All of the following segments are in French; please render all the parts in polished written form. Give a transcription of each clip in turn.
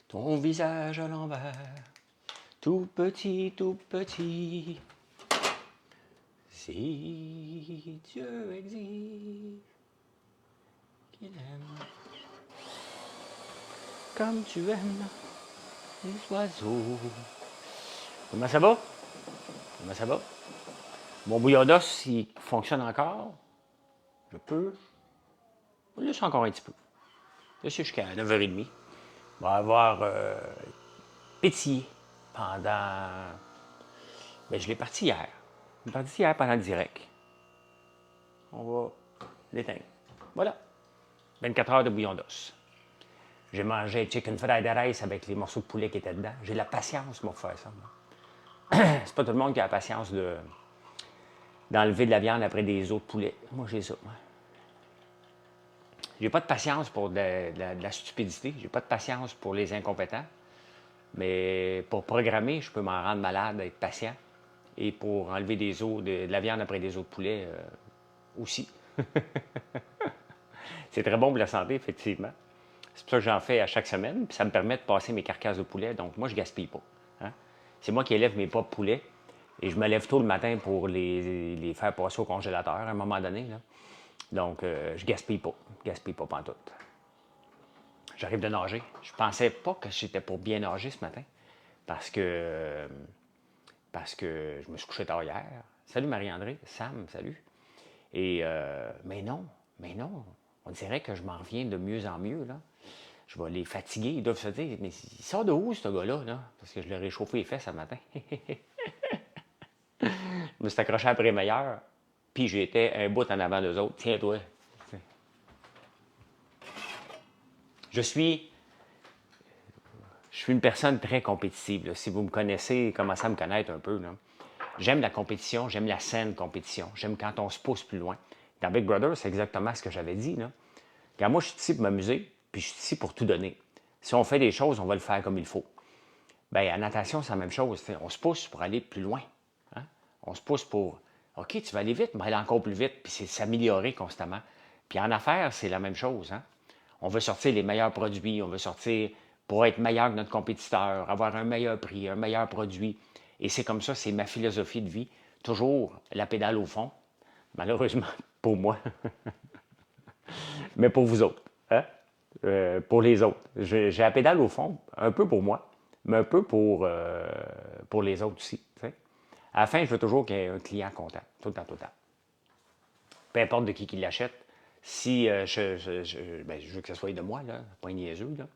ton visage à l'envers, tout petit, tout petit. Si Dieu existe, qu'il aime comme tu aimes les oiseaux. Comment ça va? Comment ça va? Mon bouillon d'os, il fonctionne encore. Je peux. Je laisse encore un petit peu. Là, c'est jusqu'à 9h30. On va avoir pétillé pendant. Ben, je l'ai parti hier. Je l'ai parti hier pendant le direct. On va l'éteindre. Voilà. 24 heures de bouillon d'os. J'ai mangé chicken fried rice avec les morceaux de poulet qui étaient dedans. J'ai la patience pour faire ça. C'est pas tout le monde qui a la patience d'enlever de la viande après des os de poulet. Moi, j'ai ça. J'ai pas de patience pour de la stupidité. J'ai pas de patience pour les incompétents. Mais pour programmer, je peux m'en rendre malade, être patient. Et pour enlever des os, de la viande après des os de poulet aussi. C'est très bon pour la santé, effectivement. C'est pour ça que j'en fais à chaque semaine. Puis ça me permet de passer mes carcasses de poulet. Donc, moi, je gaspille pas. Hein? C'est moi qui élève mes propres poulets. Et je me lève tôt le matin pour les faire passer au congélateur à un moment donné. Là. Donc, je gaspille pas. Je gaspille pas pantoute. J'arrive de nager. Je pensais pas que j'étais pour bien nager ce matin. Parce que, je me suis couché tard hier. Salut Marie-André. Sam, salut. Et, mais non. On dirait que je m'en reviens de mieux en mieux. Là. Je vais les fatiguer. Ils doivent se dire, mais il sort de où, ce gars-là? Là? Parce que je l'ai réchauffé les fesses ce matin. Je me suis accroché après meilleur. Puis j'étais un bout en avant d'eux autres. Tiens-toi. Je suis, je suis une personne très compétitive. Là. Si vous me connaissez, commencez à me connaître un peu. Là. J'aime la compétition, j'aime la saine compétition. J'aime quand on se pousse plus loin. Dans Big Brother, c'est exactement ce que j'avais dit. Là. Quand moi, je suis ici pour m'amuser, puis je suis ici pour tout donner. Si on fait des choses, on va le faire comme il faut. Bien, en natation, c'est la même chose. On se pousse pour aller plus loin. Hein? On se pousse pour, OK, tu vas aller vite, mais aller encore plus vite, puis c'est s'améliorer constamment. Puis en affaires, c'est la même chose. Hein? On veut sortir les meilleurs produits, on veut sortir pour être meilleur que notre compétiteur, avoir un meilleur prix, un meilleur produit. Et c'est comme ça, c'est ma philosophie de vie. Toujours la pédale au fond, malheureusement pour moi, mais pour vous autres. Hein? Pour les autres. J'ai la pédale au fond, un peu pour moi, mais un peu pour les autres aussi. T'sais. À la fin, je veux toujours qu'il y ait un client content, tout le temps, tout le temps. Peu importe de qui l'achète. Si ben, je veux que ce soit de moi, là, pas niaiseux, là.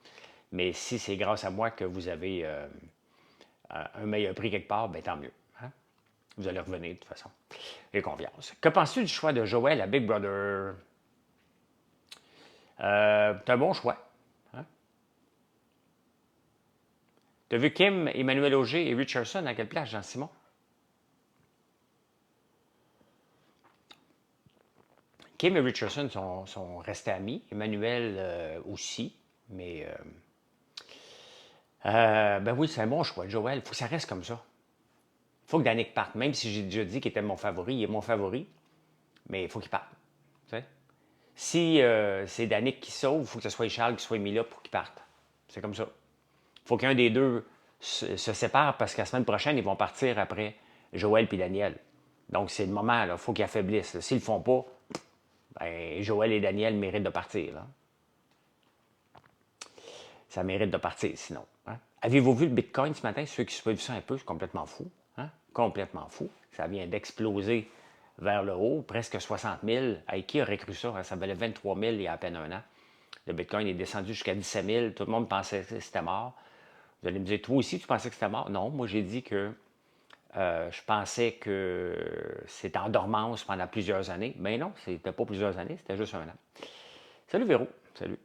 Mais si c'est grâce à moi que vous avez un meilleur prix quelque part, ben tant mieux. Hein? Vous allez revenir de toute façon. J'ai confiance. Que penses-tu du choix de Joël à Big Brother? C'est un bon choix. Hein? Tu as vu Kim, Emmanuel Auger et Richardson à quelle place, Jean-Simon? Kim et Richardson sont restés amis. Emmanuel aussi. Mais, ben oui, c'est un bon choix. Joël, il faut que ça reste comme ça. Il faut que Danick parte. Même si j'ai déjà dit qu'il était mon favori, il est mon favori. Mais il faut qu'il parte. T'sais? Si c'est Danick qui sauve, il faut que ce soit Charles qui soit mis là pour qu'il parte. C'est comme ça. Il faut qu'un des deux se sépare parce que la semaine prochaine, ils vont partir après Joël et Daniel. Donc, c'est le moment, il faut qu'ils affaiblissent. S'ils ne le font pas, ben, Joël et Daniel méritent de partir. Là. Ça mérite de partir, sinon. Hein? Avez-vous vu le Bitcoin ce matin? Ceux qui suivent ça un peu, c'est complètement fou. Hein? Complètement fou. Ça vient d'exploser vers le haut, presque 60 000. Hey, qui aurait cru ça? Ça valait 23 000 il y a à peine un an. Le Bitcoin est descendu jusqu'à 17 000. Tout le monde pensait que c'était mort. Vous allez me dire, toi aussi, tu pensais que c'était mort? Non, moi, j'ai dit que je pensais que c'était en dormance pendant plusieurs années. Mais non, c'était pas plusieurs années, c'était juste un an. Salut Véro, salut.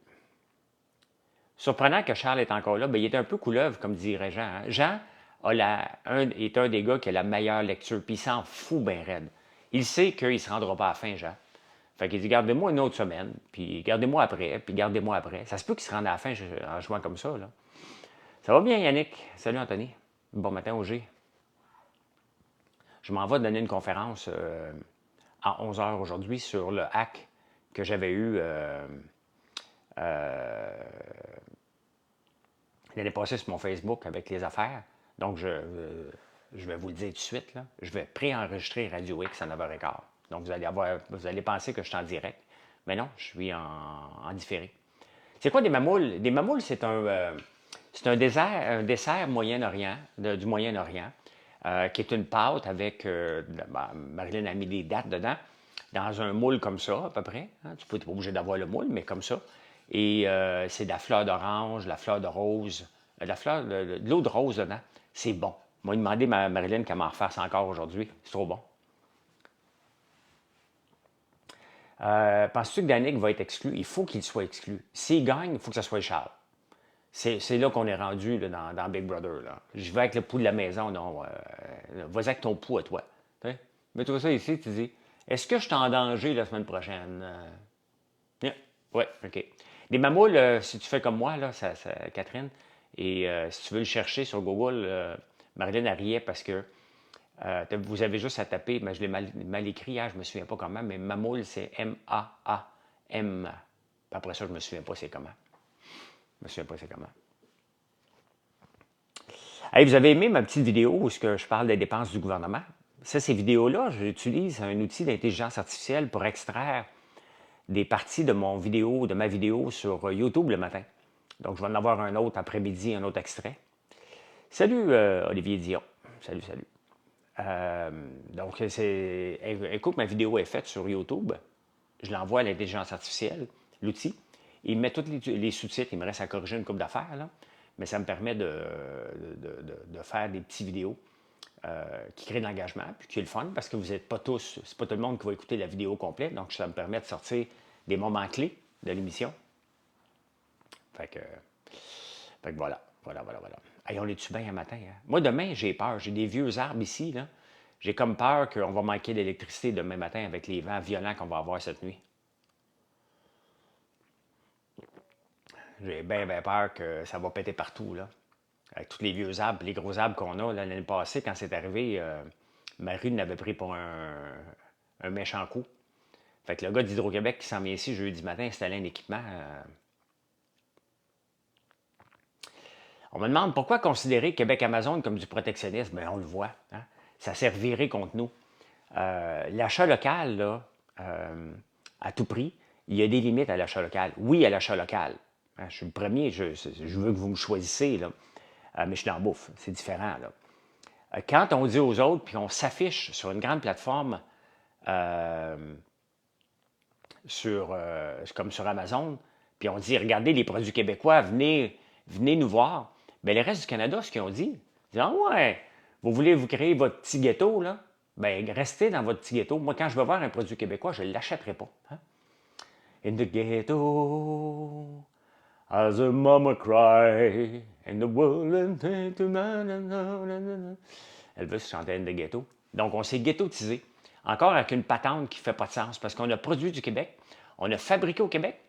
Surprenant que Charles est encore là, bien, il est un peu couleuvre, comme dirait Jean. Hein? Jean est un des gars qui a la meilleure lecture, puis il s'en fout bien raide. Il sait qu'il ne se rendra pas à la fin, Jean. Fait qu'il dit, gardez-moi une autre semaine, puis gardez-moi après, puis gardez-moi après. Ça se peut qu'il se rende à la fin en jouant comme ça. Là. Ça va bien, Yannick? Salut, Anthony. Bon matin, Auger. Je m'en vais donner une conférence à 11 h aujourd'hui sur le hack que j'avais eu L'année passée sur mon Facebook avec les affaires. Donc, je vais vous le dire tout de suite, là. Je vais pré-enregistrer Radio X à 9h15. Donc, vous allez penser que je suis en direct. Mais non, je suis en différé. C'est quoi des mamoules? Des mamoules, c'est un dessert Moyen-Orient, du Moyen-Orient, qui est une pâte avec, Marilyn a mis des dattes dedans, dans un moule comme ça, à peu près. Hein. Tu n'es pas obligé d'avoir le moule, mais comme ça. Et c'est de la fleur d'orange, de la fleur de rose, de l'eau de rose dedans. C'est bon. Moi, il m'a demandé Marilyn qu'elle m'en refasse encore aujourd'hui. C'est trop bon. Penses-tu que Danick va être exclu? Il faut qu'il soit exclu. S'il gagne, il faut que ce soit Charles. C'est là qu'on est rendu là, dans Big Brother. Là. Je vais avec le pouls de la maison. Non, vas-y avec ton pouls à toi. Mets-toi ça ici, tu dis, est-ce que je suis en danger la semaine prochaine? Oui, OK. Des mamoules, si tu fais comme moi, là, Catherine, et si tu veux le chercher sur Google, Marilyn a riait parce que vous avez juste à taper, mais je l'ai mal écrit, hein, je ne me souviens pas comment, mais mamoule, c'est M-A-A-M. Puis après ça, je ne me souviens pas c'est comment. Je me souviens pas c'est comment. Hey, vous avez aimé ma petite vidéo où je parle des dépenses du gouvernement? Ça, ces vidéos-là, j'utilise un outil d'intelligence artificielle pour extraire des parties de ma vidéo sur YouTube le matin. Donc, je vais en avoir un autre après-midi, un autre extrait. Salut, Olivier Dion. Salut, salut. Donc, écoute, ma vidéo est faite sur YouTube. Je l'envoie à l'intelligence artificielle, l'outil. Il met tous les sous-titres. Il me reste à corriger une couple d'affaires, là. Mais ça me permet de faire des petites vidéos qui créent de l'engagement, puis qui est le fun, parce que vous n'êtes pas tous, c'est pas tout le monde qui va écouter la vidéo complète. Donc, ça me permet de sortir des moments clés de l'émission. Fait que voilà. Hey, on est-tu bien un matin? Hein? Moi, demain, j'ai peur. J'ai des vieux arbres ici, là. J'ai comme peur qu'on va manquer d'électricité demain matin avec les vents violents qu'on va avoir cette nuit. J'ai bien peur que ça va péter partout, là. Avec tous les vieux arbres, les gros arbres qu'on a. L'année passée, quand c'est arrivé, Marie l'avait pris pour un méchant coup. Fait que le gars d'Hydro-Québec qui s'en vient ici jeudi matin installer un équipement. On me demande pourquoi considérer Québec-Amazon comme du protectionnisme. Bien, on le voit. Hein? Ça servirait contre nous. L'achat local, là, à tout prix, il y a des limites à l'achat local. Oui, à l'achat local. Hein, je suis le premier, je veux que vous me choisissez, là. Mais je suis dans la bouffe. C'est différent, là. Quand on dit aux autres, puis on s'affiche sur une grande plateforme comme sur Amazon, puis on dit, regardez les produits québécois, venez nous voir. Bien, le reste du Canada, ce qu'ils ont dit, ils disent, ah ouais, vous voulez vous créer votre petit ghetto, là? Bien, restez dans votre petit ghetto. Moi, quand je vais voir un produit québécois, je ne l'achèterai pas. Hein? In the ghetto, as a mama cry, in the world, Elvis chantait In the ghetto. Donc, on s'est ghettotisé. Encore avec une patente qui ne fait pas de sens, parce qu'on a produit du Québec, on a fabriqué au Québec,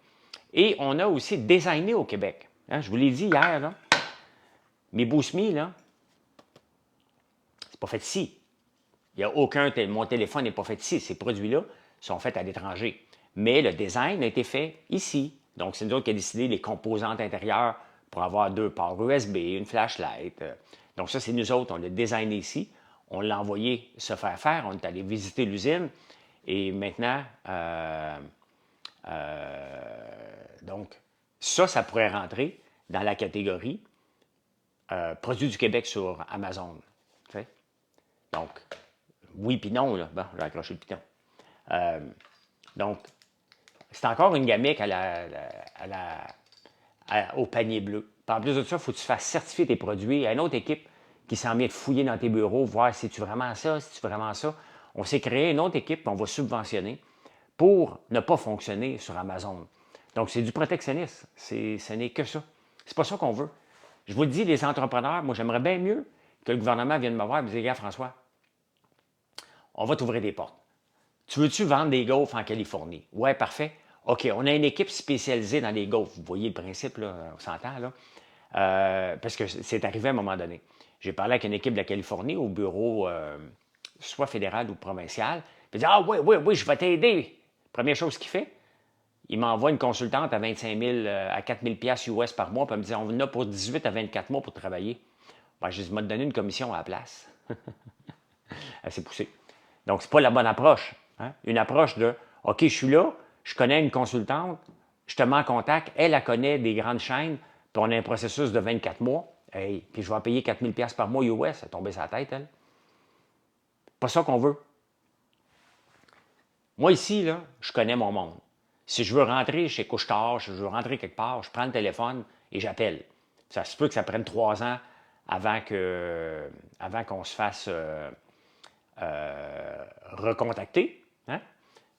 et on a aussi designé au Québec. Hein, je vous l'ai dit hier, là, mes Bousmi, là, c'est pas fait ici. Il n'y a aucun, mon téléphone n'est pas fait ici. Ces produits-là sont faits à l'étranger. Mais le design a été fait ici. Donc, c'est nous autres qui avons décidé les composantes intérieures pour avoir 2 ports USB, une flashlight. Donc, ça, c'est nous autres. On l'a designé ici. On l'a envoyé se faire faire. On est allé visiter l'usine. Et maintenant, donc, ça pourrait rentrer dans la catégorie produits du Québec sur Amazon. T'sais? Donc, oui puis non, là. Bon, j'ai accroché le piton. Donc, c'est encore une gamique au panier bleu. Puis en plus de ça, il faut que tu fasses certifier tes produits. Il y a une autre équipe qui s'en vient de fouiller dans tes bureaux, voir si tu vraiment ça, si tu vraiment ça. On s'est créé une autre équipe qu'on va subventionner pour ne pas fonctionner sur Amazon. Donc, c'est du protectionnisme. Ce n'est que ça. C'est pas ça qu'on veut. Je vous le dis, les entrepreneurs, moi, j'aimerais bien mieux que le gouvernement vienne me voir et me dise, regarde, François, on va t'ouvrir des portes. Tu veux-tu vendre des gaufres en Californie? Ouais, parfait. OK, on a une équipe spécialisée dans les gaufres. Vous voyez le principe, là, on s'entend, là. Parce que c'est arrivé à un moment donné. J'ai parlé avec une équipe de la Californie au bureau, soit fédéral ou provincial. Il dit, ah oui, je vais t'aider. Première chose qu'il fait, il m'envoie une consultante à 25 000, à 4 000 US par mois, puis elle me dit, on en a pour 18 à 24 mois pour travailler. Ben, je vais te donner une commission à la place. Elle s'est poussée. Donc, ce n'est pas la bonne approche. Hein? Une approche de, OK, je suis là, je connais une consultante, je te mets en contact, elle connaît des grandes chaînes, puis on a un processus de 24 mois, hey, puis je vais payer 4 000 par mois US, ça a tombé sa tête, elle. Pas ça qu'on veut. Moi, ici, là, je connais mon monde. Si je veux rentrer chez Couche-Tard, si je veux rentrer quelque part, je prends le téléphone et j'appelle. Ça se peut que ça prenne 3 ans avant qu'on se fasse recontacter. Hein?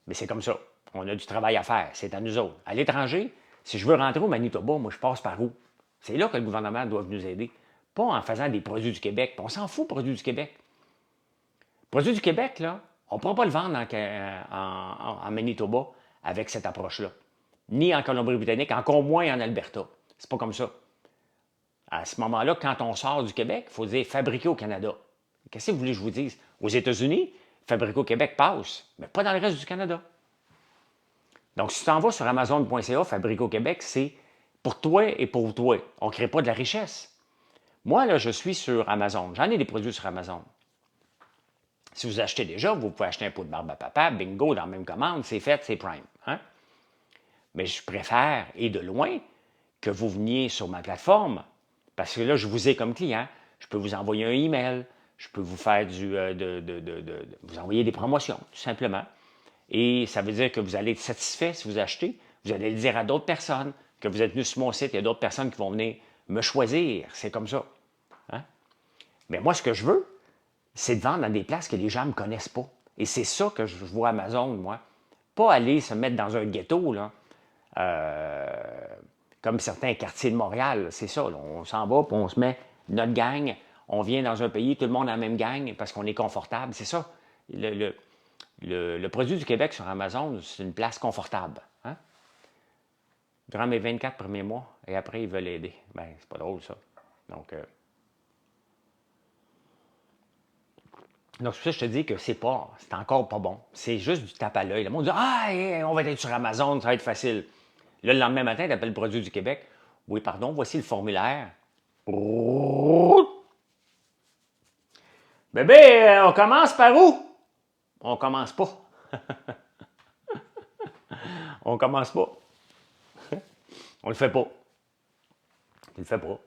Mais c'est comme ça. On a du travail à faire. C'est à nous autres. À l'étranger, si je veux rentrer au Manitoba, moi, je passe par où? C'est là que le gouvernement doit nous aider. Pas en faisant des produits du Québec. On s'en fout, produits du Québec. Produits du Québec, là, on ne pourra pas le vendre en Manitoba avec cette approche-là. Ni en Colombie-Britannique, encore moins en Alberta. C'est pas comme ça. À ce moment-là, quand on sort du Québec, il faut dire fabriqué au Canada. Qu'est-ce que vous voulez que je vous dise? Aux États-Unis, fabriqué au Québec passe, mais pas dans le reste du Canada. Donc, si tu t'en vas sur Amazon.ca, fabriqué au Québec, c'est pour toi et pour toi. On ne crée pas de la richesse. Moi, là, je suis sur Amazon. J'en ai des produits sur Amazon. Si vous achetez déjà, vous pouvez acheter un pot de barbe à papa, bingo, dans la même commande, c'est fait, c'est Prime. Hein? Mais je préfère, et de loin, que vous veniez sur ma plateforme, parce que là, je vous ai comme client. Je peux vous envoyer un email, je peux vous faire vous envoyer des promotions, tout simplement. Et ça veut dire que vous allez être satisfait si vous achetez. Vous allez le dire à d'autres personnes que vous êtes venu sur mon site. Il y a d'autres personnes qui vont venir me choisir. C'est comme ça. Hein? Mais moi, ce que je veux, c'est de vendre dans des places que les gens ne me connaissent pas. Et c'est ça que je vois à Amazon, moi. Pas aller se mettre dans un ghetto, là, comme certains quartiers de Montréal. C'est ça, là. On s'en va, puis on se met notre gang. On vient dans un pays, tout le monde a la même gang parce qu'on est confortable. C'est ça. Le produit du Québec sur Amazon, c'est une place confortable. Hein? Durant mes 24 premiers mois, et après, ils veulent aider. Ben, c'est pas drôle, ça. Donc, c'est pour ça que je te dis que c'est encore pas bon. C'est juste du tape à l'œil. Le monde dit, ah, on va être sur Amazon, ça va être facile. Là, le lendemain matin, tu appelles le produit du Québec. Oui, pardon, voici le formulaire. Bébé, on commence par où? On commence pas. On commence pas. On le fait pas. Tu le fais pas.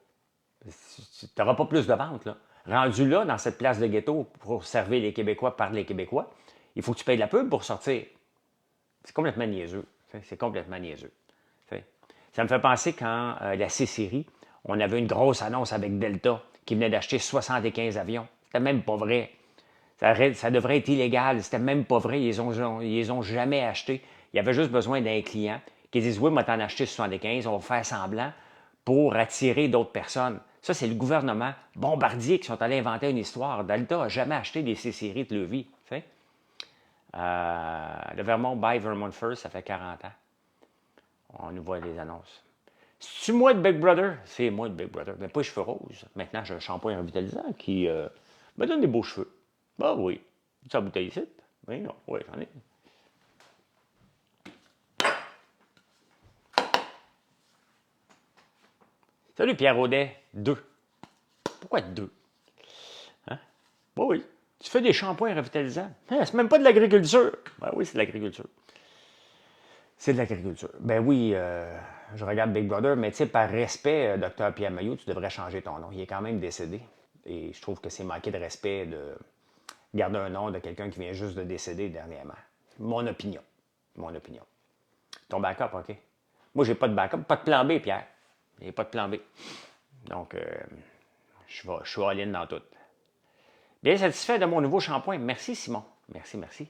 Tu n'auras pas plus de ventes, là. Rendu là, dans cette place de ghetto, pour servir les Québécois par les Québécois, il faut que tu payes de la pub pour sortir. C'est complètement niaiseux. C'est complètement niaiseux. Ça me fait penser quand la C-Série, on avait une grosse annonce avec Delta qui venait d'acheter 75 avions. C'était même pas vrai. Ça devrait être illégal. C'était même pas vrai. Ils les ont jamais achetés. Il y avait juste besoin d'un client qui dise oui, moi t'en acheté 75, on va faire semblant pour attirer d'autres personnes. Ça, c'est le gouvernement Bombardier qui sont allés inventer une histoire. Delta n'a jamais acheté des C-Séries de Levis. Le Vermont Buy Vermont First, ça fait 40 ans. On nous voit les annonces. C'est-tu moi de Big Brother? C'est moi de Big Brother. Mais pas les cheveux roses. Maintenant, j'ai un shampoing revitalisant qui me donne des beaux cheveux. Bah oui. Tu as la bouteille ici? Oui, non. Oui, j'en ai. Salut Pierre Audet. 2. Pourquoi 2? Hein? Bah oui. Tu fais des shampoings revitalisants. Hein, c'est même pas de l'agriculture. Ben oui, c'est de l'agriculture. C'est de l'agriculture. Ben oui, je regarde Big Brother, mais tu sais, par respect, Dr. Pierre Mailloux, tu devrais changer ton nom. Il est quand même décédé. Et je trouve que c'est manquer de respect de garder un nom de quelqu'un qui vient juste de décéder dernièrement. Mon opinion. Mon opinion. Ton backup, OK? Moi, j'ai pas de backup. Pas de plan B, Pierre. Il n'y a pas de plan B. Donc, je suis all-in dans tout. Bien satisfait de mon nouveau shampoing. Merci, Simon. Merci, merci.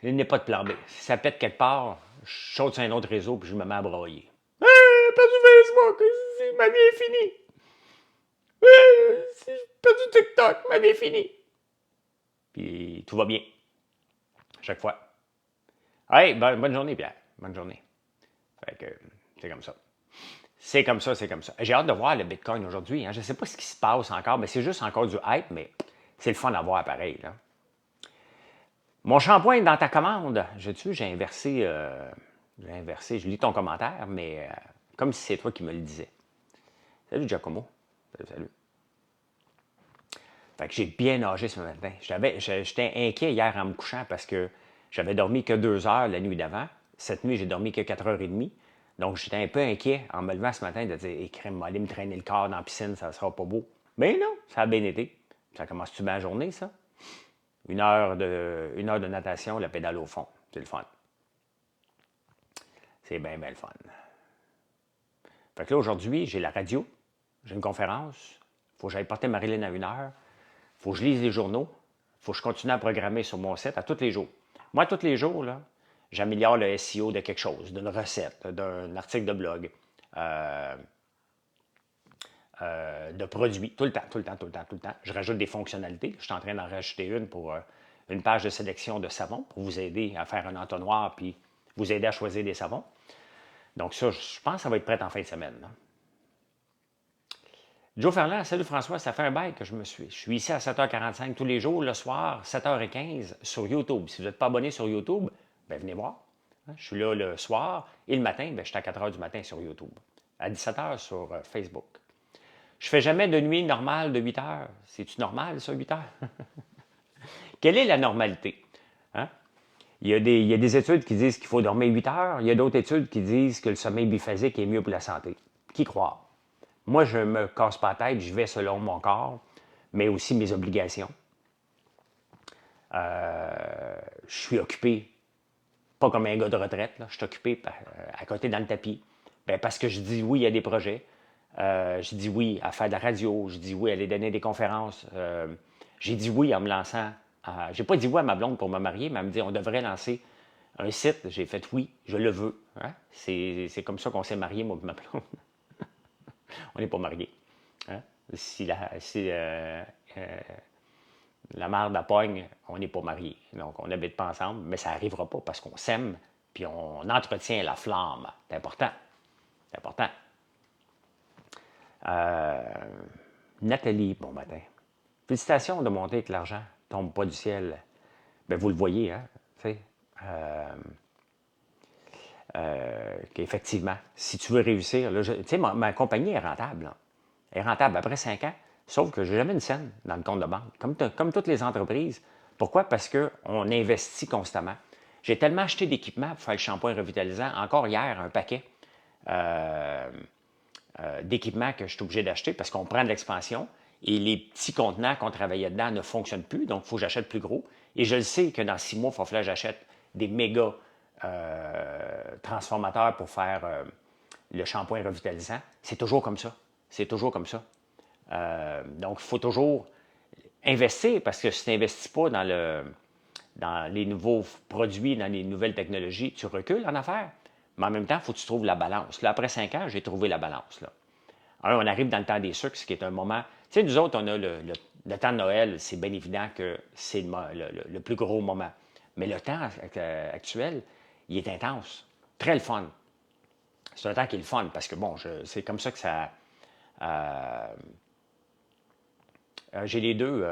Il n'y a pas de plan B. Si ça pète quelque part, je saute sur un autre réseau puis je me mets à broyer. Hey, perdu Facebook, ma vie est finie. Hey, j'ai perdu TikTok, ma vie est finie. Puis tout va bien. Chaque fois. Hey, bonne journée, Pierre. Bonne journée. Fait que c'est comme ça. C'est comme ça, c'est comme ça. J'ai hâte de voir le Bitcoin aujourd'hui. Hein. Je ne sais pas ce qui se passe encore, mais c'est juste encore du hype, mais c'est le fun à voir pareil. Là. Mon shampoing est dans ta commande. J'ai inversé, je lis ton commentaire, mais comme si c'est toi qui me le disais. Salut Giacomo. Salut, salut. Fait que j'ai bien nagé ce matin. J'étais inquiet hier en me couchant parce que j'avais dormi que 2 heures la nuit d'avant. Cette nuit, j'ai dormi que 4h30. Donc, j'étais un peu inquiet en me levant ce matin de dire crème, aller me traîner le corps dans la piscine, ça ne sera pas beau. Mais non, ça a bien été. Ça commence-tu bien la journée, ça? 1 heure de natation, la pédale au fond. C'est le fun. C'est bien, bien le fun. Fait que là, aujourd'hui, j'ai la radio, j'ai une conférence. Il faut que j'aille porter Marilyn à 1 heure. Il faut que je lise les journaux. Il faut que je continue à programmer sur mon site à tous les jours. Moi, tous les jours, là, j'améliore le SEO de quelque chose, d'une recette, d'un article de blog, de produits, tout le temps, tout le temps, tout le temps, tout le temps. Je rajoute des fonctionnalités. Je suis en train d'en rajouter une pour une page de sélection de savons pour vous aider à faire un entonnoir puis vous aider à choisir des savons. Donc ça, je pense que ça va être prêt en fin de semaine. Là. Joe Ferland, salut François, ça fait un bail que je suis ici à 7h45 tous les jours, le soir, 7h15 sur YouTube. Si vous n'êtes pas abonné sur YouTube, ben venez voir. Je suis là le soir et le matin, ben, je suis à 4h du matin sur YouTube. À 17h sur Facebook. Je fais jamais de nuit normale de 8 heures. C'est-tu normal, ça, 8 heures? Quelle est la normalité? Hein? Il y a des études qui disent qu'il faut dormir 8 heures. Il y a d'autres études qui disent que le sommeil biphasique est mieux pour la santé. Qui croit? Moi, je ne me casse pas la tête, je vais selon mon corps, mais aussi mes obligations. Je suis occupé, pas comme un gars de retraite, là. Je suis occupé à côté dans le tapis. Ben, parce que je dis oui à des projets. Je dis oui à faire de la radio. Je dis oui à aller donner des conférences. J'ai dit oui en me lançant. J'ai pas dit oui à ma blonde pour me marier, mais elle me dit on devrait lancer un site. J'ai fait oui, je le veux. Hein? C'est comme ça qu'on s'est mariés, moi et ma blonde. On n'est pas mariés. Hein? Si la mère de la pogne, on n'est pas mariés. Donc, on n'habite pas ensemble, mais ça n'arrivera pas parce qu'on s'aime puis on entretient la flamme. C'est important. C'est important. Nathalie, bon matin. Félicitations de monter avec l'argent. Tombe pas du ciel. Ben, vous le voyez, hein? Qu'effectivement, si tu veux réussir, tu sais, ma compagnie est rentable. Là. Elle est rentable après 5 ans, sauf que je n'ai jamais une scène dans le compte de banque, comme toutes les entreprises. Pourquoi? Parce qu'on investit constamment. J'ai tellement acheté d'équipements pour faire le shampoing revitalisant, encore hier, un paquet d'équipements que je suis obligé d'acheter parce qu'on prend de l'expansion et les petits contenants qu'on travaillait dedans ne fonctionnent plus, donc il faut que j'achète plus gros. Et je le sais que dans 6 mois, il va falloir que j'achète des méga transformateurs pour faire le shampoing revitalisant. C'est toujours comme ça. C'est toujours comme ça. Donc, il faut toujours investir parce que si tu n'investis pas dans les nouveaux produits, dans les nouvelles technologies, tu recules en affaires. Mais en même temps, il faut que tu trouves la balance. Là, après 5 ans, j'ai trouvé la balance. Là. Alors, on arrive dans le temps des sucres, ce qui est un moment... Tu sais, nous autres, on a le temps de Noël, c'est bien évident que c'est le plus gros moment. Mais le temps actuel, il est intense. Très le fun. C'est un temps qui est le fun parce que, bon, c'est comme ça que ça... j'ai les deux,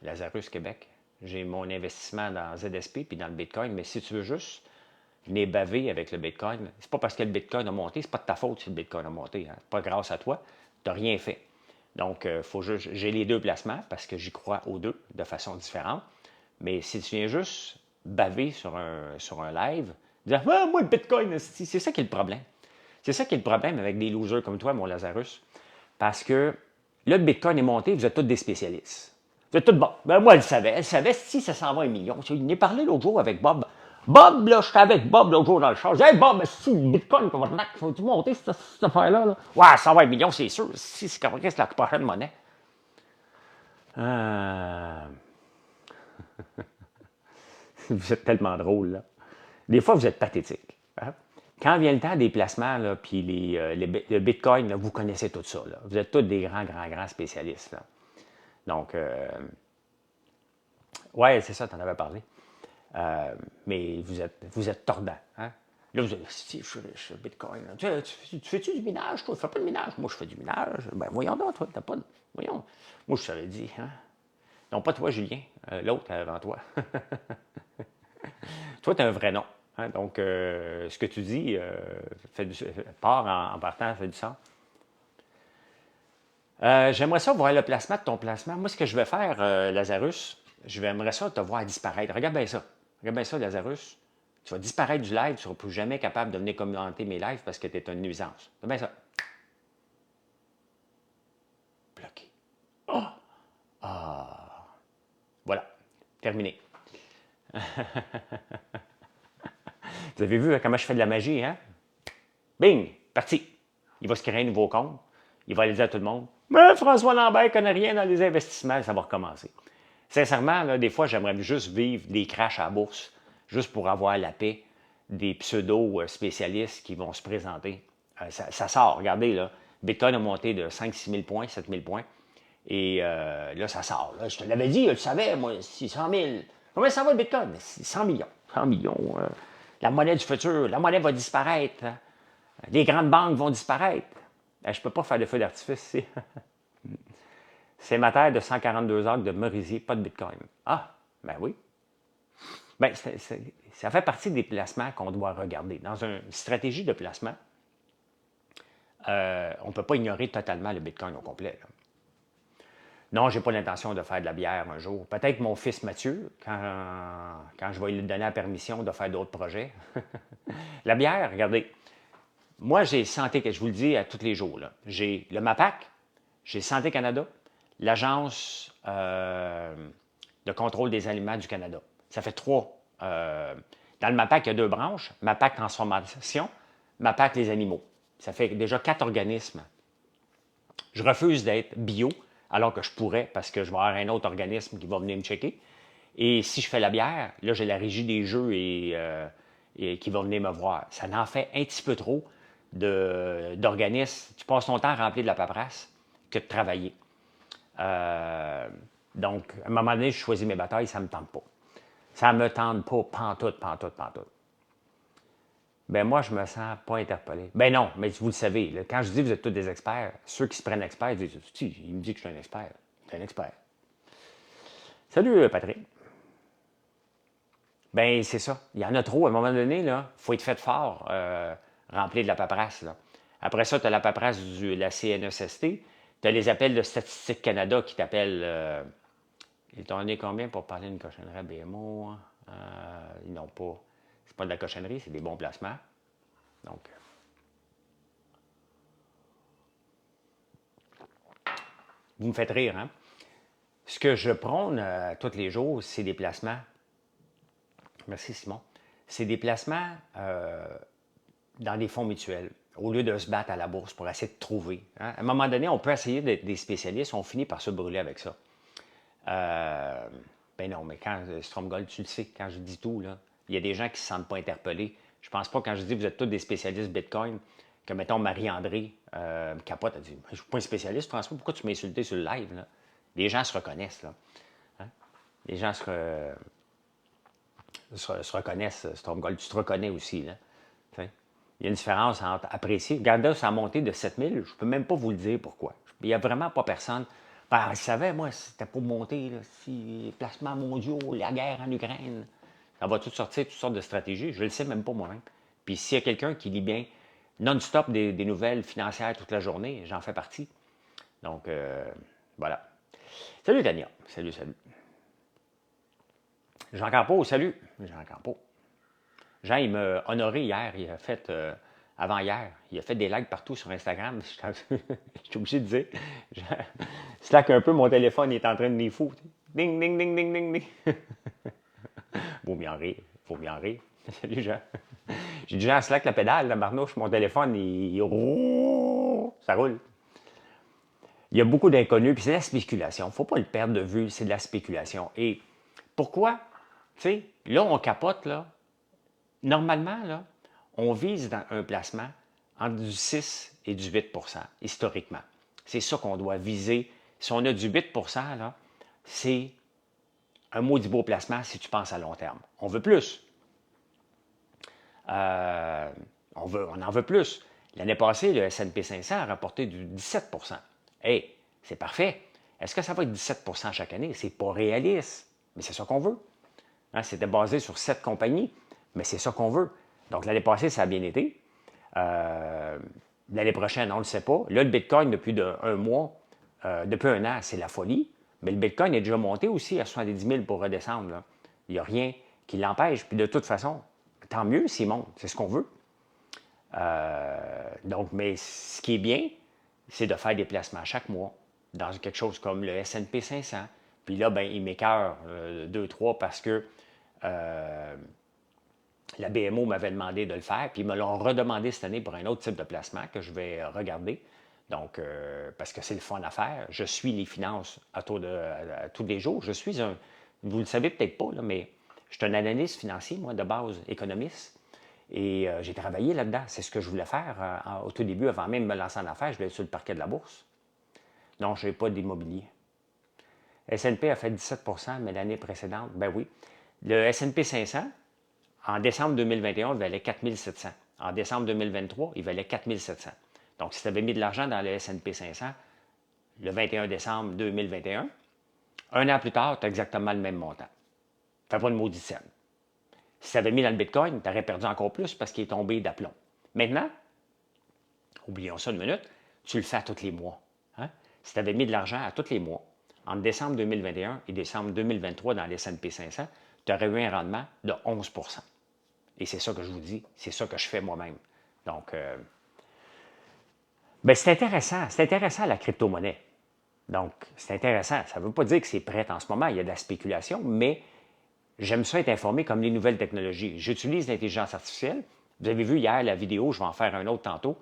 Lazarus Québec. J'ai mon investissement dans ZSP puis dans le Bitcoin. Mais si tu veux juste venir baver avec le Bitcoin, c'est pas parce que le Bitcoin a monté, c'est pas de ta faute si le Bitcoin a monté. Hein. C'est pas grâce à toi. Tu n'as rien fait. Donc, j'ai les deux placements parce que j'y crois aux deux de façon différente. Mais si tu viens juste baver sur un live, dire ah, moi, le Bitcoin, c'est ça qui est le problème. C'est ça qui est le problème avec des losers comme toi, mon Lazarus. Parce que là, le Bitcoin est monté, vous êtes tous des spécialistes. Vous êtes tous bon. Ben, moi, elle savait si ça s'en va 1 million. Il en est parlé l'autre jour avec Bob. Bob, là, j'étais avec Bob l'autre jour dans le char. Je dis, hey Bob, si le Bitcoin, faut-tu monter cette affaire-là? Là? Ouais, 120 millions, c'est sûr. Si c'est comme c'est la prochaine monnaie. Vous êtes tellement drôle, là. Des fois, vous êtes pathétique. Hein? Quand vient le temps des placements, là, puis le Bitcoin, là, vous connaissez tout ça. Là. Vous êtes tous des grands spécialistes. Là. Donc, ouais, c'est ça, tu en avais parlé. Mais vous êtes tordant. Hein? Là, vous êtes, si, je suis Bitcoin. Tu fais-tu du minage, toi? Tu fais pas de minage? Moi, je fais du minage. Ben, voyons donc, toi, t'as pas de... Voyons. Moi, je t'avais dit, hein? Non, pas toi, Julien. L'autre avant toi. Toi, tu as un vrai nom. Hein? Donc, ce que tu dis part en partant, fait du sens. J'aimerais ça voir le placement de ton placement. Moi, ce que je vais faire, Lazarus, j'aimerais ça te voir disparaître. Regarde bien ça. Regarde bien ça, Lazarus. Tu vas disparaître du live, tu ne seras plus jamais capable de venir commenter mes lives parce que tu es une nuisance. Regarde bien ça. Bloqué. Oh! Ah! Voilà. Terminé. Vous avez vu comment je fais de la magie, hein? Bing! Parti. Il va se créer un nouveau compte. Il va aller dire à tout le monde, mais François Lambert ne connaît rien dans les investissements, ça va recommencer. Sincèrement, là, des fois, j'aimerais juste vivre des crashs à la bourse, juste pour avoir la paix des pseudo-spécialistes qui vont se présenter. Ça sort, regardez, là. Bitcoin a monté de 5-6 000 points, 7 000 points. Et là, ça sort. Là, je te l'avais dit, je le savais, moi, 600 000. Combien ça va le Bitcoin? 100 millions. 100 millions. La monnaie du futur, la monnaie va disparaître. Hein. Les grandes banques vont disparaître. Je ne peux pas faire de feu d'artifice ici. C'est ma terre de 142 acres de Merisier, pas de Bitcoin. Ah, ben oui. Ben, ça fait partie des placements qu'on doit regarder. Dans une stratégie de placement, on ne peut pas ignorer totalement le Bitcoin au complet. Là. Non, je n'ai pas l'intention de faire de la bière un jour. Peut-être mon fils Mathieu, quand je vais lui donner la permission de faire d'autres projets. La bière, regardez, moi, j'ai Santé, je vous le dis à tous les jours. J'ai le MAPAC, j'ai Santé Canada, l'Agence de contrôle des aliments du Canada. Ça fait 3. Dans le MAPAC, il y a 2 branches. MAPAC Transformation, MAPAC les animaux. Ça fait déjà 4 organismes. Je refuse d'être bio, alors que je pourrais, parce que je vais avoir un autre organisme qui va venir me checker. Et si je fais la bière, là, j'ai la régie des jeux et qui va venir me voir. Ça en fait un petit peu trop d'organismes. Tu passes ton temps à remplir de la paperasse que de travailler. Donc, à un moment donné, je choisis mes batailles, ça ne me tente pas. Ça ne me tente pas, pantoute. Ben moi, je me sens pas interpellé. Ben non, mais vous le savez, là, quand je dis que vous êtes tous des experts, ceux qui se prennent experts disent, il me dit que je suis un expert. Je suis un expert. Salut, Patrick. Ben c'est ça. Il y en a trop. À un moment donné, il faut être fait fort, remplir de la paperasse. Là. Après ça, tu as la paperasse de la CNESST. Tu as les appels de Statistique Canada qui t'appellent. Ils t'ont donné combien pour parler d'une cochonnerie à BMO? Ils n'ont pas. C'est pas de la cochonnerie, c'est des bons placements. Donc. Vous me faites rire, hein? Ce que je prône tous les jours, c'est des placements. Merci, Simon. C'est des placements dans des fonds mutuels, au lieu de se battre à la bourse pour essayer de trouver. Hein? À un moment donné, on peut essayer d'être des spécialistes, on finit par se brûler avec ça. Ben non, mais quand Stromgold, tu le sais, quand je dis tout, là, il y a des gens qui ne se sentent pas interpellés. Je pense pas, quand je dis que vous êtes tous des spécialistes Bitcoin, que, mettons, Marie-André capote, elle dit « Je ne suis pas un spécialiste, François, pourquoi tu m'as insulté sur le live? » là? Les gens se reconnaissent. Là. Hein? Les gens se reconnaissent, Stromgold. Tu te reconnais aussi. Là. T'sais? Il y a une différence entre apprécier. Regardez, ça a monté de 7000, je ne peux même pas vous le dire pourquoi. Il n'y a vraiment pas personne. Ben, je savais, moi, c'était pour monter, là, si les placements mondiaux, la guerre en Ukraine, ça va tout sortir, toutes sortes de stratégies. Je ne le sais même pas moi-même. Puis s'il y a quelqu'un qui lit bien non-stop des nouvelles financières toute la journée, j'en fais partie. Donc, voilà. Salut, Tania. Salut. Jean Campeau, salut. Jean Campeau. Jean, il m'a honoré hier. Il a fait, avant-hier, il a fait des likes partout sur Instagram. Je suis obligé de dire. Je slack un peu, mon téléphone est en train de m'y foutre. Ding, ding, ding, ding, ding, ding. Faut bien rire. Salut, Jean. J'ai déjà en slack la pédale, la marnouche, mon téléphone, ça roule. Il y a beaucoup d'inconnus, puis c'est de la spéculation. Il ne faut pas le perdre de vue, c'est de la spéculation. Et pourquoi? Tu sais, là, on capote, là. Normalement, là, on vise dans un placement entre du 6 et du 8 historiquement. C'est ça qu'on doit viser. Si on a du 8 là, c'est un maudit beau placement si tu penses à long terme. On veut plus. On en veut plus. L'année passée, le S&P 500 a rapporté du 17 Hey, c'est parfait. Est-ce que ça va être 17 chaque année? C'est pas réaliste, mais c'est ça qu'on veut. Hein, c'était basé sur 7 compagnies. Mais c'est ça qu'on veut. Donc, l'année passée, ça a bien été. L'année prochaine, on ne le sait pas. Là, le Bitcoin, depuis un mois, depuis un an, c'est la folie. Mais le Bitcoin est déjà monté aussi à 70 000 pour redescendre. Là. Il n'y a rien qui l'empêche. Puis de toute façon, tant mieux s'il monte. C'est ce qu'on veut. Donc, mais ce qui est bien, c'est de faire des placements chaque mois dans quelque chose comme le S&P 500. Puis là, ben, il m'écœure 2-3 parce que la BMO m'avait demandé de le faire, puis ils me l'ont redemandé cette année pour un autre type de placement que je vais regarder. Donc, parce que c'est le fun à faire. Je suis les finances à tous les jours. Je suis vous le savez peut-être pas, là, mais je suis un analyste financier, moi, de base, économiste. Et j'ai travaillé là-dedans. C'est ce que je voulais faire au tout début, avant même de me lancer en affaires. Je voulais être sur le parquet de la bourse. Non, je n'ai pas d'immobilier. S&P a fait 17 mais l'année précédente, ben oui. Le S&P 500, en décembre 2021, il valait 4 700. En décembre 2023, il valait 4 700. Donc, si tu avais mis de l'argent dans le S&P 500 le 21 décembre 2021, un an plus tard, tu as exactement le même montant. Fais pas de maudit scène. Si tu avais mis dans le Bitcoin, tu aurais perdu encore plus parce qu'il est tombé d'aplomb. Maintenant, oublions ça une minute, tu le fais à tous les mois. Hein? Si tu avais mis de l'argent à tous les mois, entre décembre 2021 et décembre 2023 dans le S&P 500, tu aurais eu un rendement de 11 Et c'est ça que je vous dis, c'est ça que je fais moi-même. Donc, ben c'est intéressant la crypto-monnaie. Donc, c'est intéressant. Ça ne veut pas dire que c'est prêt en ce moment, il y a de la spéculation, mais j'aime ça être informé comme les nouvelles technologies. J'utilise l'intelligence artificielle. Vous avez vu hier la vidéo, je vais en faire un autre tantôt,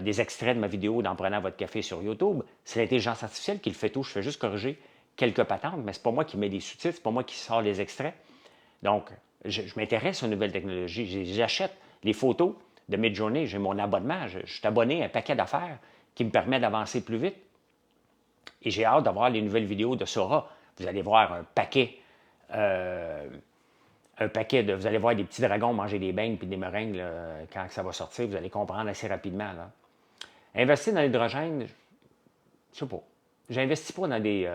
des extraits de ma vidéo d'en prenant votre café sur YouTube. C'est l'intelligence artificielle qui le fait tout. Je fais juste corriger quelques patentes, mais ce n'est pas moi qui mets des sous-titres, ce n'est pas moi qui sors les extraits. Donc, je m'intéresse aux nouvelles technologies. J'achète les photos de Midjourney. J'ai mon abonnement. Je suis abonné à un paquet d'affaires qui me permet d'avancer plus vite. Et j'ai hâte d'avoir les nouvelles vidéos de Sora. Vous allez voir un paquet vous allez voir des petits dragons manger des beignes et des meringues là, quand ça va sortir. Vous allez comprendre assez rapidement. Là. Investir dans l'hydrogène, je ne sais pas. J'investis pas dans des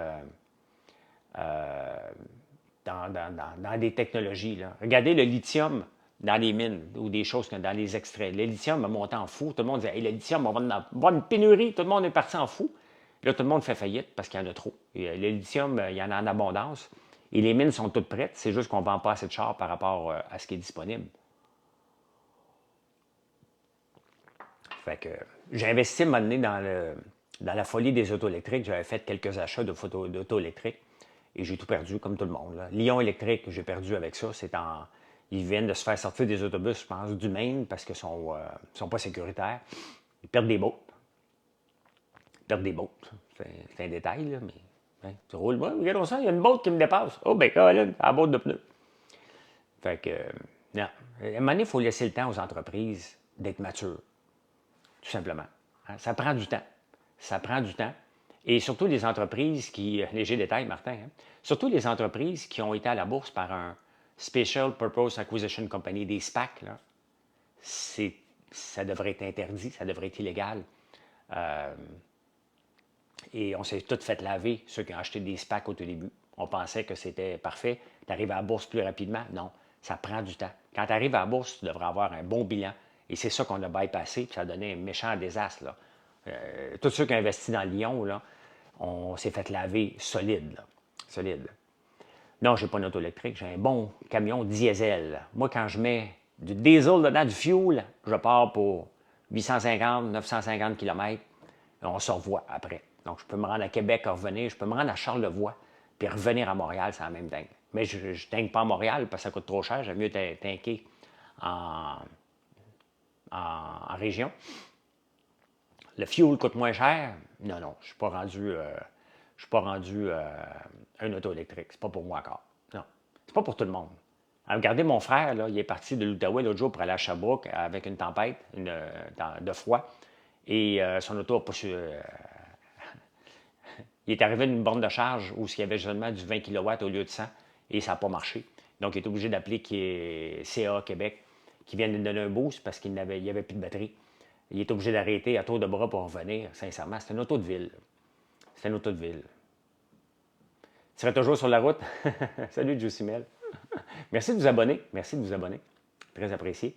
dans des technologies. Là. Regardez le lithium dans les mines ou des choses dans les extraits. Le lithium a monté en fou. Tout le monde dit hey, le lithium, on va avoir une pénurie. Tout le monde est parti en fou. Là, tout le monde fait faillite parce qu'il y en a trop. Et, le lithium, il y en a en abondance. Et les mines sont toutes prêtes. C'est juste qu'on ne vend pas assez de chars par rapport à ce qui est disponible. Fait que j'ai investi un moment donné dans la folie des autos électriques. J'avais fait quelques achats d'auto électriques et j'ai tout perdu comme tout le monde. Là. Lyon électrique, j'ai perdu avec ça. Ils viennent de se faire sortir des autobus, je pense, du Maine parce qu'ils ne sont pas sécuritaires. Ils perdent des boats. C'est un détail, là, mais hein, tu roules. Ouais, regardons ça, il y a une boat qui me dépasse. Oh, ben, Colin, la boat de pneus. Fait que, non. À un moment donné, il faut laisser le temps aux entreprises d'être matures. Tout simplement. Hein, ça prend du temps. Ça prend du temps. Et surtout les entreprises qui, léger détail, Martin, hein, surtout les entreprises qui ont été à la bourse par un Special Purpose Acquisition Company, des SPAC, là, ça devrait être interdit, ça devrait être illégal. Et on s'est tous fait laver, ceux qui ont acheté des SPAC au tout début. On pensait que c'était parfait. Tu arrives à la bourse plus rapidement. Non, ça prend du temps. Quand tu arrives à la bourse, tu devrais avoir un bon bilan. Et c'est ça qu'on a bypassé, puis ça a donné un méchant désastre. Là. Tous ceux qui ont investi dans Lyon, là, on s'est fait laver solide. Là. Solide. Non, je n'ai pas une auto électrique, j'ai un bon camion diesel. Moi, quand je mets du diesel dedans, du fuel, je pars pour 850, 950 km. On se revoit après. Donc, je peux me rendre à Québec, revenir. Je peux me rendre à Charlevoix, puis revenir à Montréal, c'est la même dingue. Mais je ne dingue pas à Montréal parce que ça coûte trop cher. J'aime mieux tanker en région. Le fuel coûte moins cher. Non, je ne suis pas rendu un auto électrique. C'est pas pour moi encore. Non. C'est pas pour tout le monde. Alors, regardez mon frère, là, il est parti de l'Outaouais l'autre jour pour aller à Sherbrooke avec une tempête de froid. Et son auto n'a pas su. Il est arrivé à une borne de charge où il y avait seulement du 20 kW au lieu de 100 et ça n'a pas marché. Donc, il est obligé d'appeler CA Québec qui vient de lui donner un boost parce qu'il n'y avait plus de batterie. Il est obligé d'arrêter à tour de bras pour revenir. Sincèrement, c'est une auto de ville. C'est une auto de ville. Tu serais toujours sur la route? Salut, Juicimel. Merci de vous abonner. Merci de vous abonner. Très apprécié.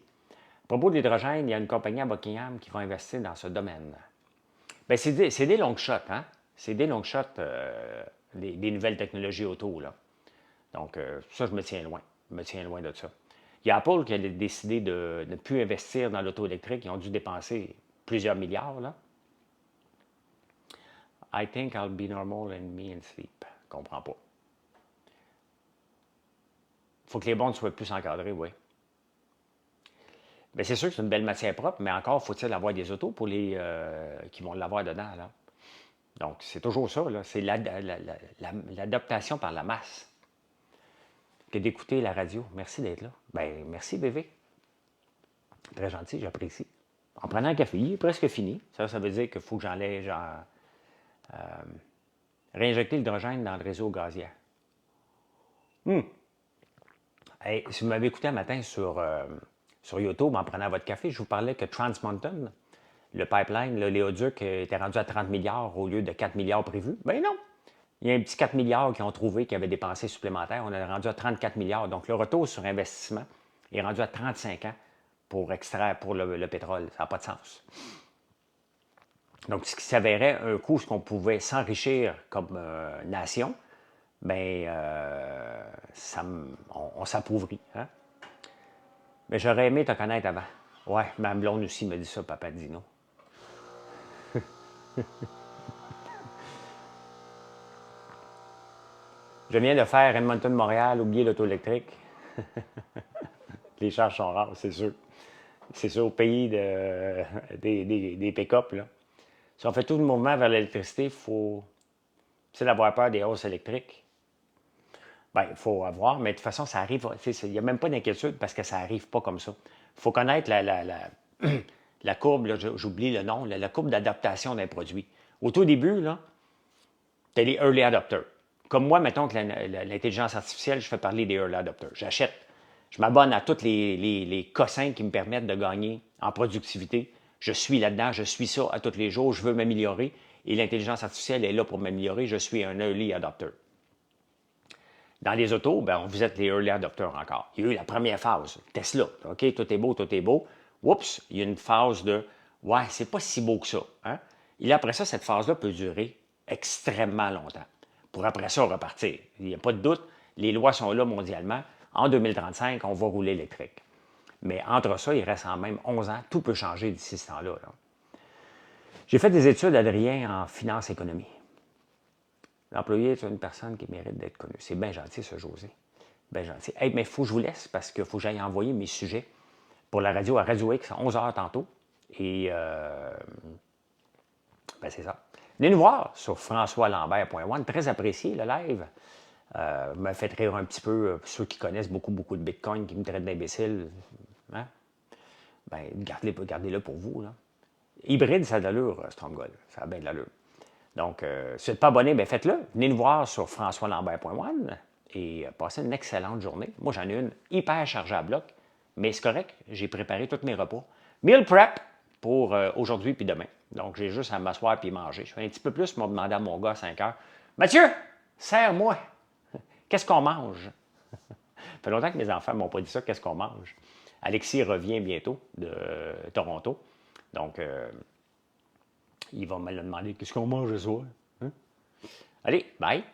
À propos de l'hydrogène, il y a une compagnie à Buckingham qui va investir dans ce domaine. Bien, c'est des long shots, hein? C'est des long shots des nouvelles technologies auto, là. Donc, ça, je me tiens loin. Je me tiens loin de ça. Il y a Apple qui a décidé de ne plus investir dans l'auto électrique. Ils ont dû dépenser plusieurs milliards, là. I think I'll be normal and me and sleep. Je comprends pas. Il faut que les bornes soient plus encadrées, oui. Bien, c'est sûr que c'est une belle matière propre, mais encore faut-il avoir des autos pour les qui vont l'avoir dedans, là. Donc, c'est toujours ça, là. C'est l'adaptation par la masse que d'écouter la radio. Merci d'être là. Bien, merci, bébé. Très gentil, j'apprécie. En prenant un café, il est presque fini. Ça veut dire qu'il faut que j'enlève, réinjecter l'hydrogène dans le réseau gazier. Hey, si vous m'avez écouté un matin sur YouTube en prenant votre café, je vous parlais que Trans Mountain, le pipeline, le l'éoduc, était rendu à 30 milliards au lieu de 4 milliards prévus. Ben non! Il y a un petit 4 milliards qu'ils ont trouvé qui avaient dépensé supplémentaires. On est rendu à 34 milliards. Donc, le retour sur investissement est rendu à 35 ans pour extraire pour le pétrole. Ça n'a pas de sens. Donc, ce qui s'avérait un coup, ce qu'on pouvait s'enrichir comme nation, bien, on s'appauvrit. Hein? Mais j'aurais aimé te connaître avant. Ouais, ma blonde aussi me dit ça, Papa Dino. Je viens de faire Edmonton-Montréal, oublier l'auto électrique. Les charges sont rares, c'est sûr. C'est sûr, au pays des pick-up, là. Si on fait tout le mouvement vers l'électricité, il faut d'avoir peur des hausses électriques. Bien, il faut avoir, mais de toute façon, ça arrive. Il n'y a même pas d'inquiétude parce que ça n'arrive pas comme ça. Il faut connaître la courbe, j'oublie le nom, la courbe d'adaptation d'un produit. Au tout début, tu as les early adopters. Comme moi, mettons que l'intelligence artificielle, je fais parler des early adopters. J'achète, je m'abonne à tous les cossins qui me permettent de gagner en productivité. Je suis là-dedans, je suis ça à tous les jours, je veux m'améliorer. Et l'intelligence artificielle est là pour m'améliorer. Je suis un early adopter. Dans les autos, ben, vous êtes les early adopters encore. Il y a eu la première phase, Tesla. OK, tout est beau, tout est beau. Oups, il y a une phase de ouais, c'est pas si beau que ça. Hein? Et là, après ça, cette phase-là peut durer extrêmement longtemps. Pour après ça, repartir. Il n'y a pas de doute, les lois sont là mondialement. En 2035, on va rouler électrique. Mais entre ça, il reste en même 11 ans. Tout peut changer d'ici ce temps-là. Là. J'ai fait des études, Adrien, en finance-économie. L'employé est une personne qui mérite d'être connue. C'est bien gentil, ce José. Bien gentil. Hey, mais il faut que je vous laisse parce qu'il faut que j'aille envoyer mes sujets pour la radio à Radio X à 11h tantôt. Et ben c'est ça. Venez nous voir sur françoislambert.one. Très apprécié le live. Me fait rire un petit peu ceux qui connaissent beaucoup de Bitcoin, qui me traitent d'imbécile. Hein? Ben, gardez-le pour vous. Là. Hybride, ça a de l'allure, Stronghold. Ça a bien de l'allure. Donc, si vous n'êtes pas abonné, bien faites-le. Venez nous voir sur françoislambert.one et passez une excellente journée. Moi, j'en ai une hyper chargée à bloc, mais c'est correct, j'ai préparé tous mes repas. Meal prep pour aujourd'hui puis demain. Donc, j'ai juste à m'asseoir puis manger. Je fais un petit peu plus, je m'ai demandé à mon gars à 5 heures. Mathieu, serre-moi. Qu'est-ce qu'on mange? Ça fait longtemps que mes enfants ne m'ont pas dit ça, qu'est-ce qu'on mange? Alexis revient bientôt de Toronto. Donc, il va me le demander, qu'est-ce qu'on mange ce soir? Hein? Allez, bye!